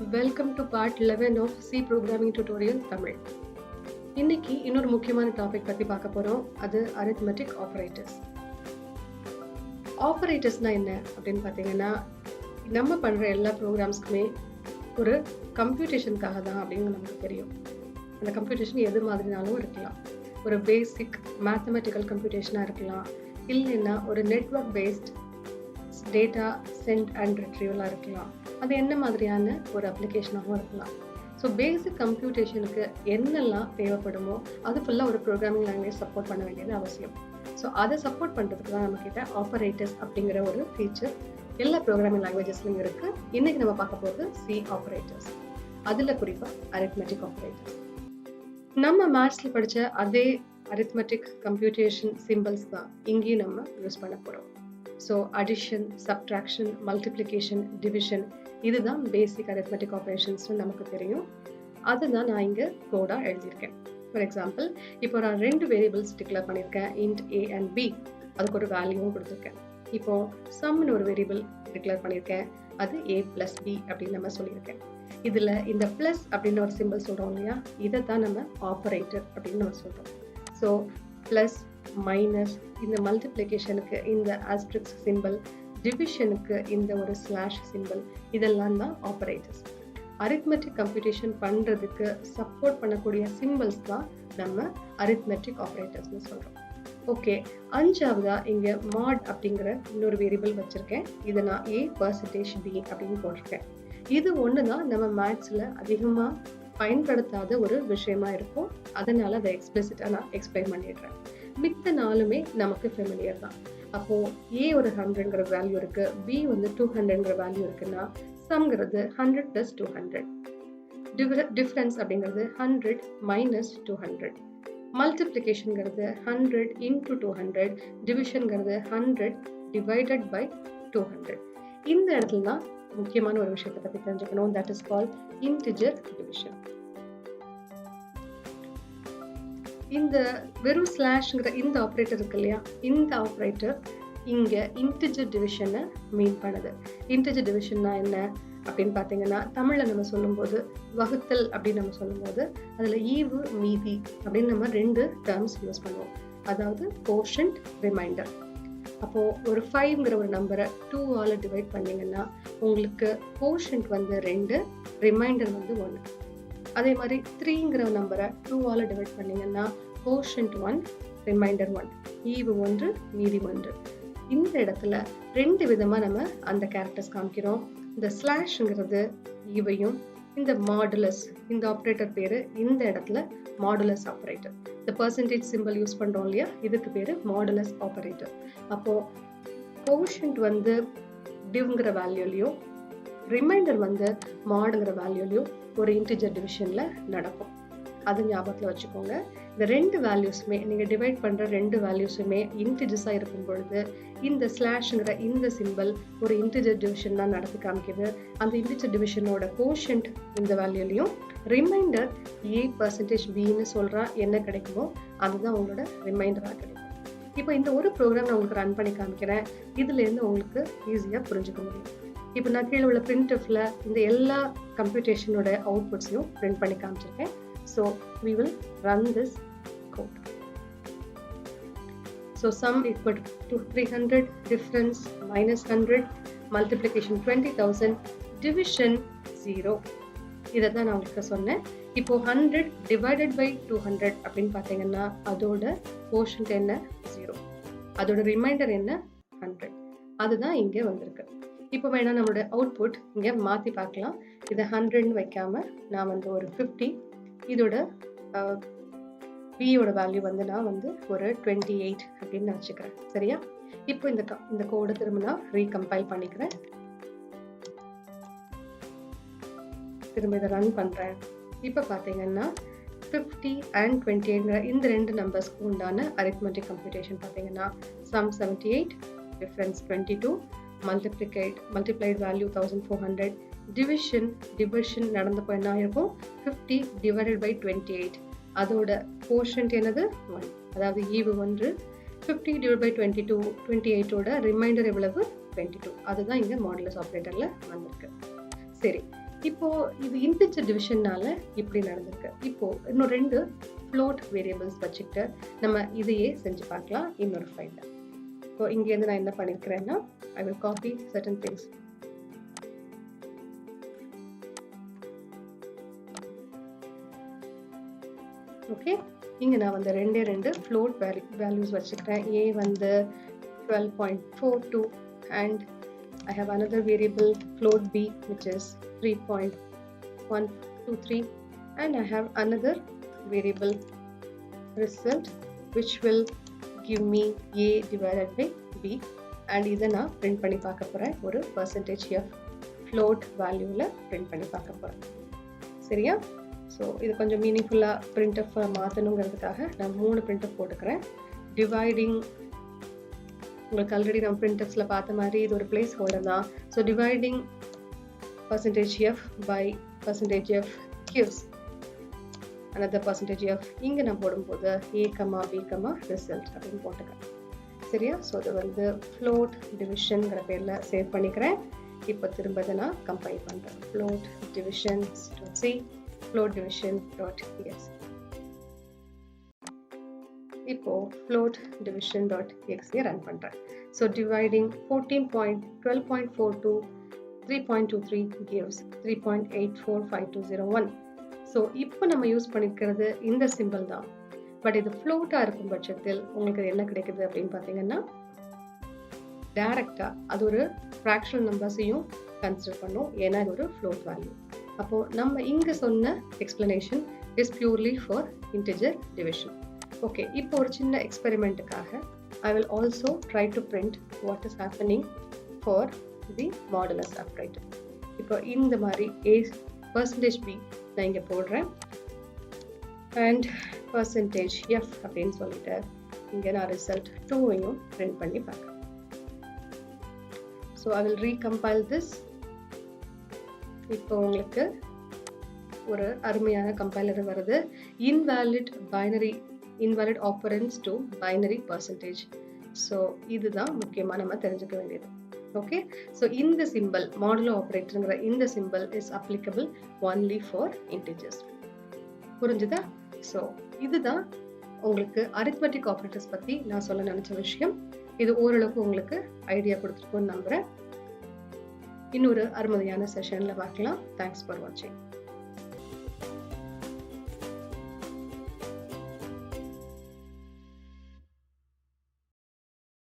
Welcome to part 11 of C Programming Tutorial Tamil. இன்னைக்கு இன்னொரு முக்கியமான டாபிக் பத்தி பார்க்க போறோம். அது arithmetic operators. ஆப்பரேட்டர்ஸ்னா என்ன அப்படின்னு பார்த்தீங்கன்னா, நம்ம பண்ற எல்லா ப்ரோக்ராம்ஸ்க்குமே ஒரு கம்ப்யூட்டேஷனுக்காக தான் அப்படின்னு நமக்கு தெரியும். அந்த கம்ப்யூட்டேஷன் எது மாதிரினாலும் இருக்கலாம். ஒரு பேசிக் மேத்தமெட்டிக்கல் கம்ப்யூட்டேஷனாக இருக்கலாம், இல்லைன்னா ஒரு network based data send and ரிட்ரீவலாக இருக்கலாம். அது என்ன மாதிரியான ஒரு அப்ளிகேஷனாகவும் இருக்கலாம். ஸோ பேசிக் கம்ப்யூட்டேஷனுக்கு என்னெல்லாம் தேவைப்படுமோ அது ஃபுல்லாக ஒரு ப்ரோக்ராமிங் லாங்குவேஜ் சப்போர்ட் பண்ண வேண்டியது அவசியம். ஸோ அதை சப்போர்ட் பண்ணுறதுக்கு தான் நம்மக்கிட்ட ஆப்பரேட்டர்ஸ் அப்படிங்கிற ஒரு ஃபீச்சர் எல்லா ப்ரோக்ராமிங் லாங்குவேஜஸ்லையும் இருக்குது. இன்றைக்கி நம்ம பார்க்க போகிறது சி ஆப்பரேட்டர்ஸ், அதில் குறிப்பாக அரித்மெட்டிக் ஆப்பரேட்டர்ஸ். நம்ம மேத்ஸில் படித்த அதே அரித்மெட்டிக் கம்ப்யூட்டேஷன் சிம்பிள்ஸ் தான் இங்கேயும் நம்ம யூஸ் பண்ண போகிறோம். So addition, subtraction, multiplication, division, இதுதான் பேசிக் அரித்மெட்டிக் ஆப்ரேஷன்ஸ்னு நமக்கு தெரியும். அதுதான் நான் இங்கே கோடாக எழுதியிருக்கேன். ஃபார் எக்ஸாம்பிள், இப்போ நான் 2 வேரியபிள்ஸ் டிக்ளேர் பண்ணியிருக்கேன், இன்ட் ஏ அண்ட் பி. அதுக்கு ஒரு வேல்யூவும் கொடுத்துருக்கேன். இப்போ சம்னு ஒரு வேரியபிள் டிக்ளேர் பண்ணியிருக்கேன், அது a + b அப்படின்னு நம்ம சொல்லியிருக்கேன். இதில் இந்த ப்ளஸ் அப்படின்னு ஒரு சிம்பிள் சொல்கிறோம் இல்லையா, இதை தான் நம்ம ஆப்பரேட்டர் அப்படின்னு நம்ம சொல்கிறோம். ஸோ ப்ளஸ், மைனஸ், இந்த மல்டிப்ளிகேஷனுக்கு இந்த ஆஸ்ட்ரிக்ஸ் சிம்பிள், டிவிஷனுக்கு இந்த ஒரு ஸ்லாஷ் சிம்பிள், இதெல்லாம் தான் ஆப்பரேட்டர்ஸ். அரித்மெட்டிக் கம்ப்யூட்டேஷன் பண்ணுறதுக்கு சப்போர்ட் பண்ணக்கூடிய சிம்பிள்ஸ் தான் நம்ம அரித்மெட்டிக் ஆப்பரேட்டர்ஸ்னு சொல்கிறோம். ஓகே, 5ஆவதா இங்கே மாட் அப்படிங்கிற இன்னொரு வேரியபிள் வச்சுருக்கேன். இதை நான் a%b அப்படின்னு போட்டிருக்கேன். இது ஒன்று தான் நம்ம மேத்ஸில் அதிகமாக பயன்படுத்தாத ஒரு விஷயமா இருக்கும். அதனால அதை எக்ஸ்பிளிசிட்டாக நான் எக்ஸ்பிளைன் பண்ணிடுறேன். மித்த 4மே நமக்கு ஃபெமிலியர் தான். அப்போ a ஒரு 100ங்கிற வேல்யூ இருக்கு, b வந்து 200ங்கிற வேல்யூ இருக்குன்னா சம்ங்கிறது 100 + 200, டிஃபரன்ஸ் அப்படிங்கிறது 100 - 200, மல்டிப்ளிகேஷன்ங்கிறது 100 × 200, டிவிஷன்ங்கிறது 100 ÷ 200. இந்த இடத்துல தான் முக்கியமான ஒரு விஷயத்தை பற்றி தெரிஞ்சுக்கணும். That is called integer division. இந்த வெறும் ஸ்லாஷ்ங்கிற இந்த ஆப்ரேட்டர் இருக்கு இல்லையா, இந்த ஆப்ரேட்டர் இங்கே இன்டிஜர் டிவிஷனை மீன் பண்ணுது. இன்டிஜர் டிவிஷன்னா என்ன அப்படின்னு பார்த்தீங்கன்னா, தமிழில் நம்ம சொல்லும்போது வகுத்தல் அப்படின்னு நம்ம சொல்லும்போது அதில் ஈவு மீதி அப்படின்னு நம்ம 2 டேர்ம்ஸ் யூஸ் பண்ணுவோம். அதாவது கோஷன்ட், ரிமைண்டர். அப்போது ஒரு 5ங்கிற ஒரு நம்பரை 2ஆல் டிவைட் பண்ணிங்கன்னா உங்களுக்கு கோஷன்ட் வந்து 2, ரிமைண்டர் வந்து 1. அதே மாதிரி 3ங்கிற நம்பரை 2ஆல் டிவைட் பண்ணிங்கன்னா கோஷன்ட் 1, ரிமைண்டர் 1, ஈவு 1, மீதி 1. இந்த இடத்துல 2 விதமாக நம்ம அந்த கேரக்டர்ஸ் காமிக்கிறோம். இந்த ஸ்லாஷ்ங்கிறது ஈவையும், இந்த மாடுலஸ், இந்த ஆப்ரேட்டர் பேர் இந்த இடத்துல மாடுலஸ் ஆப்ரேட்டர். இந்த பர்சன்டேஜ் சிம்பிள் யூஸ் பண்ணுறோம் இல்லையா, இதுக்கு பேர் மாடுலஸ் ஆப்ரேட்டர். அப்போது கோஷன்ட் வந்து டிவ்ங்கிற வேல்யூலையும், ரிமைண்டர் வந்து மாடுங்கிற வேல்யூலையும் ஒரு இன்டிஜர் டிவிஷனில் நடக்கும். அது ஞாபகத்தில் வச்சுக்கோங்க. இந்த 2 வேல்யூஸுமே நீங்கள் டிவைட் பண்ணுற 2 வேல்யூஸுமே இன்டிஜர்ஸாக இருக்கும் பொழுது இந்த ஸ்லாஷ்ங்கிற இந்த சிம்பிள் ஒரு இன்டிஜர் டிவிஷன் தான் நடத்தி காமிக்குது. அந்த இன்டிஜர் டிவிஷனோட கோஷன்ட் இந்த வேல்யூலையும், ரிமைண்டர் a%bன்னு சொல்கிறா என்ன கிடைக்குமோ அதுதான் உங்களோட ரிமைண்டராக கிடைக்கும். இப்போ இந்த ஒரு ப்ரோக்ராம் நான் உங்களுக்கு ரன் பண்ணி காமிக்கிறேன். இதுலேருந்து உங்களுக்கு ஈஸியாக புரிஞ்சுக்க முடியும். இப்போ நான் கீழே உள்ள printfல இந்த எல்லா கம்ப்யூட்டேஷனோட அவுட்புட்ஸையும் பிரிண்ட் பண்ணி காமிச்சிருக்கேன். So we will run this code. So sum equal to 300, difference -100, multiplication 20,000, division 0. இதை தான் நான் உங்களுக்கு சொன்னேன். இப்போ 100 ÷ 200 அப்படின்னு பார்த்தீங்கன்னா அதோட கோஷன்ட் என்ன 0, அதோட ரிமைண்டர் என்ன 100. அதுதான் இங்கே வந்திருக்கு. இப்போ வேணா நம்மளோட அவுட்புட் இங்கே மாற்றி பார்க்கலாம். இதை 100ன்னு வைக்காம நான் வந்து ஒரு 50, இதோட பியோட வேல்யூ வந்து நான் வந்து ஒரு 28 அப்படின்னு நான் வச்சுக்கிறேன். சரியா? இப்போ இந்த கோடை திரும்ப நான் ரீகம்பைல் பண்ணிக்கிறேன். திரும்ப இதை ரன் பண்ணுறேன். இப்போ பார்த்தீங்கன்னா 50 and 28ங்கிற இந்த 2 நம்பர்ஸ்க்கு உண்டான அரித்மெட்டிக் கம்ப்யூட்டேஷன் பார்த்தீங்கன்னா sum 78, difference 22, multiplied value 1400, division நடந்தப்போ என்ன ஆயிருக்கும் 50 ÷ 28, அதோட கோஷன்ட் என்னது 1, அதாவது ஈவு 1. 50 ÷ 22, 28ஓட ரிமைண்டர் எவ்வளவு 22. அதுதான் இங்கே மாடுலஸ் ஆப்ரேட்டரில் வந்திருக்கு. சரி, இப்போ இது இன்டிஜர் டிவிஷன்னால இப்படி நடந்திருக்கு. இப்போ இன்னும் 2 ஃப்ளோட் வேரியபிள்ஸ் வச்சுக்கிட்டு நம்ம இதையே செஞ்சு பார்க்கலாம் இன்னொரு ஃபைல்ல. இப்போ இங்கேருந்து நான் என்ன பண்ணிருக்கிறேன்னா, I will copy certain things. Okay, இங்க நான் வந்து 2 ஃப்ளோட் வேல்யூஸ் வச்சுக்கிறேன். a வந்து 12.42 and I have another variable float b which is 3.123 and I have another variable result which will give me a divided by b and இதை நான் print பண்ணி பார்க்க போறேன். ஒரு %f float வேல்யூல print பண்ணி பார்க்க போறேன். சரியா? ஸோ இது கொஞ்சம் மீனிங்ஃபுல்லாக printf மாற்றணுங்கிறதுக்காக நான் 3 printf போட்டுக்கிறேன். டிவைடிங், உங்களுக்கு ஆல்ரெடி நம்ம printfல பார்த்த மாதிரி இது ஒரு பிளேஸ் ஹோல்டர் தான். So dividing %f by %f gives another %f. இங்கே நான் போடும்போது a, b, result அப்படின்னு போட்டுக்கிறேன். சரியா? ஸோ இது வந்து float divisionங்கிற பேரில் சேவ் பண்ணிக்கிறேன். இப்போ திரும்ப இதை நான் கம்பைல் பண்ணுறேன். float division.c float division.exe. இப்போ float division.exe ரன் பண்றேன். So dividing 14.12.42 3.23 gives 3.845201. So இப்போ நம்ம யூஸ் பண்ணிக்கிறது இந்த சிம்பிள் தான். பட் இது ஃப்ளோட்டா இருக்கும் பட்சத்தில் உங்களுக்கு என்ன கிடைக்குது அப்படின்னு பார்த்தீங்கன்னா, டைரக்டா அது ஒரு ஃப்ராக்ஷனல் நம்பர்ஸையும் கன்சிடர் பண்ணும். ஏன்னா இது ஒரு ஃப்ளோட் வேல்யூ. அப்போ நம்ம இங்க சொன்ன explanation is purely for integer division. Okay, இப்போ ஒரு சின்ன எக்ஸ்பெரிமெண்ட்டுக்காக I will also try to print what is happening for the modulus operator. இப்போ இந்த மாதிரி %b நான் இங்க போடுறேன் and %f அப்படின்னு சொல்லிட்டு இங்க நான் ரிசல்ட் 2ஐயும் print பண்ணி பார்க்கிறேன். So I will recompile this. இப்போ உங்களுக்கு ஒரு அருமையான கம்பைலர் வருது. invalid operands to binary percentage. So இதுதான் முக்கியமா நம்ம தெரிஞ்சுக்க வேண்டியது. ஓகே, ஸோ இந்த சிம்பிள் மாடுலோ ஆப்ரேட்டருங்கிற இந்த simple is applicable only for integers. புரிஞ்சுதா? ஸோ இதுதான் உங்களுக்கு அரித்மெட்டிக் ஆப்ரேட்டர்ஸ் பத்தி நான் சொல்ல நினைச்ச விஷயம். இது ஓரளவுக்கு உங்களுக்கு ஐடியா கொடுத்துருக்குன்னு நம்புறேன். இன்னொரு அருமையான செஷன்ல பார்க்கலாம். தேங்க்ஸ் ஃபார் வாட்சிங்.